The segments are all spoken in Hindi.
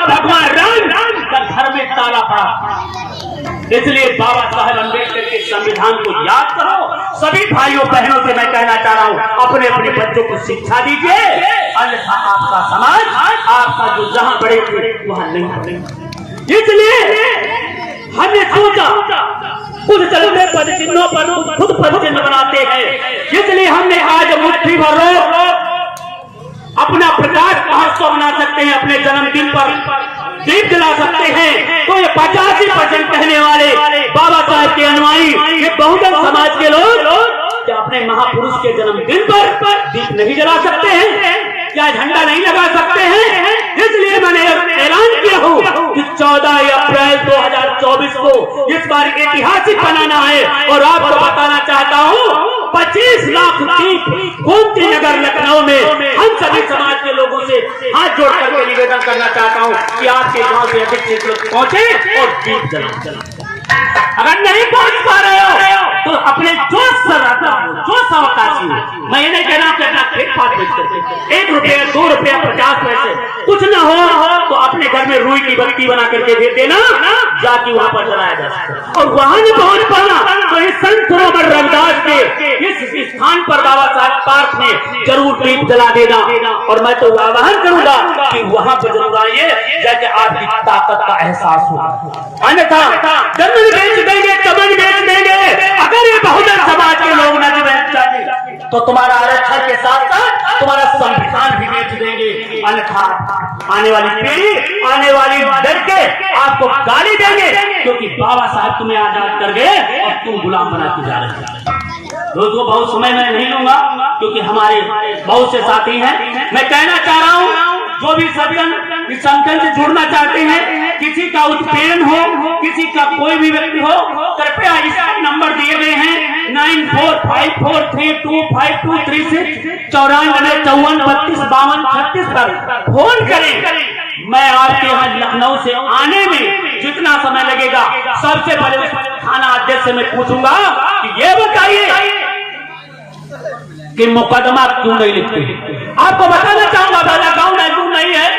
भगवान राम का घर में ताला पड़ा। इसलिए बाबा साहेब अम्बेडकर के संविधान को याद करो। सभी भाइयों बहनों से मैं कहना चाह रहा हूँ, अपने अपने बच्चों को शिक्षा दीजिए, अन्यथा आपका समाज, आपका जो जहां बड़े थे वहां नहीं बनेगा। इसलिए हमने सोचा खुद चलते पद चिन्हों पर खुद पद चिन्ह बनाते हैं। इसलिए हमने आज मुट्ठी भर अपना प्रकाश महोत्सव बना सकते हैं, अपने जन्मदिन पर दीप जला सकते हैं। तो ये 85% कहने वाले बाबा साहब के अनुयायी, ये बहुजन समाज के लोग क्या अपने महापुरुष के जन्मदिन पर दीप नहीं जला सकते हैं? क्या झंडा नहीं लगा सकते हैं? इसलिए मैंने ऐलान किया हूँ कि 14 अप्रैल 2024 को इस बार ऐतिहासिक बनाना है। और आपको बताना चाहता हूँ 25 लाख दीप गोमती नगर लखनऊ में हम सभी समाज के लोगों से हाथ जोड़ करके निवेदन करना चाहता हूँ कि आपके गांव से अधिक से लोग पहुंचे और दीप जलाएं। अगर नहीं पहुंच पा रहे हो तो अपने जो अवकाशी हो, मैं ये नहीं कहना कि अपना खेत पात बेच करके 1 रुपया 2 रुपया 50 पैसे कुछ ना हो तो अपने घर में रुई की बत्ती बना करके दे देना, जाके वहां पर जलाया जा सकता। और वहां नहीं पहुंच पाना तो इस संत सरोवर रविदास के इस स्थान पर बाबा साहब पार्क में जरूर दीप जला देना। और मैं तो आह्वान करूंगा कि वहां पर जरूर आइए, जैसे आपकी ताकत का एहसास होगा। अन्यथा जमीन बेच देंगे, कमन बेच देंगे। अगर ये बहुजन समाज के लोग न तो तुम्हारा आरक्षण के साथ साथ तुम्हारा संविधान भी बेच देंगे। अन्यथा आने वाली पीढ़ी, आने वाली दल के आपको गाली देंगे, क्योंकि बाबा साहब तुम्हें आजाद कर गए और तुम गुलाम बना के जा रहे हो। दोस्तों बहुत समय मैं नहीं लूंगा क्योंकि हमारे बहुत से साथी हैं। मैं कहना चाह रहा हूँ जो भी सज्जन इस संगठन से जुड़ना चाहते हैं, किसी का उत्पीड़न हो, किसी का कोई भी व्यक्ति हो, कृपया इस नंबर दिए गए हैं 9454325236 9454325236 पर फोन करें। मैं आपके यहाँ लखनऊ से आने में जितना समय लगेगा सबसे पहले थाना अध्यक्ष से मैं पूछूंगा कि ये बताइए कि मुकदमा क्यों नहीं लिखते। आपको बताना चाहूंगा मेरा गांव महजूर नहीं है,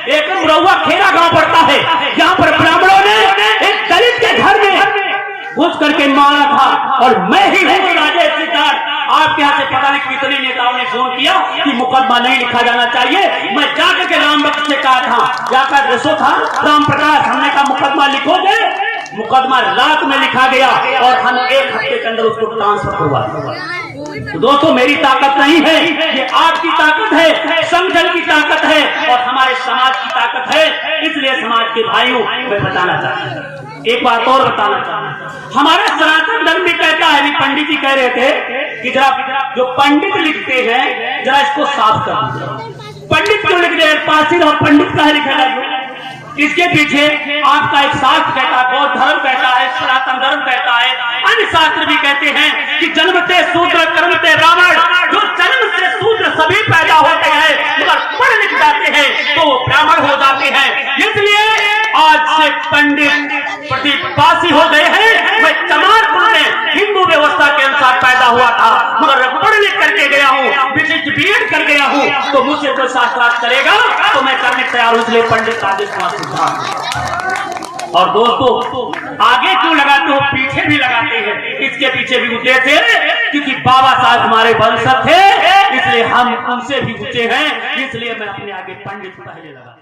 एक मुरौवा खेरा गांव पड़ता है, जहां पर ब्राह्मणों ने एक दलित के घर में घुस करके मारा था। और मैं ही हूँ राजेश सिद्धार्थ। आपके यहाँ से पता नहीं कितने नेताओं ने फोन किया कि मुकदमा नहीं लिखा जाना चाहिए। मैं जाकर के राम भक्त से कहा था, जाकर रसो था राम प्रकाश, हमने कहा मुकदमा लिखोगे। मुकदमा रात में लिखा गया और हम 1 हफ्ते के अंदर उसको ट्रांसफर हुआ। तो दोस्तों मेरी ताकत नहीं है, ये आपकी ताकत है, संगठन की ताकत है और हमारे समाज की ताकत है। इसलिए समाज के भाइयों मैं बताना चाहता हूँ, एक बात और बताना चाहता हूँ। हमारा सनातन धर्म भी कहता है, अभी पंडित जी कह रहे थे कि जरा जो पंडित लिखते हैं जरा इसको साफ कर दीजिए। पंडित क्यों लिख रहे हैं? पासिर और पंडित का लिखा है। इसके पीछे आपका एक शास्त्र कहता है, बौद्ध धर्म कहता है, सनातन धर्म कहता है, अन्य शास्त्र भी कहते हैं कि जन्मते शूद्र कर्मते ब्राह्मण। जो जन्म से शूद्र सभी पैदा होते हैं मगर पढ़ लिख जाते हैं तो वो ब्राह्मण हो जाते हैं। इसलिए आज से पंडित प्रतिपासी हो गए हैं। मैं चमारपुर में हिंदू व्यवस्था के अनुसार पैदा हुआ था मगर पढ़ लिख करके गया हूँ, विशिष्ट बीएड कर गया हूँ। तो मुझसे कोई शास्त्रार्थ करेगा तो मैं करने तैयार हूँ। इसलिए पंडित राजेश कुमार सिद्धार्थ। और दोस्तों आगे क्यों लगाते हो, पीछे भी लगाते हैं। इसके पीछे भी उद्देश्य है क्योंकि बाबा साहब हमारे वंशज थे, इसलिए हम उनसे भी ऊंचे हैं। इसलिए मैं अपने आगे पंडित पहले लगा।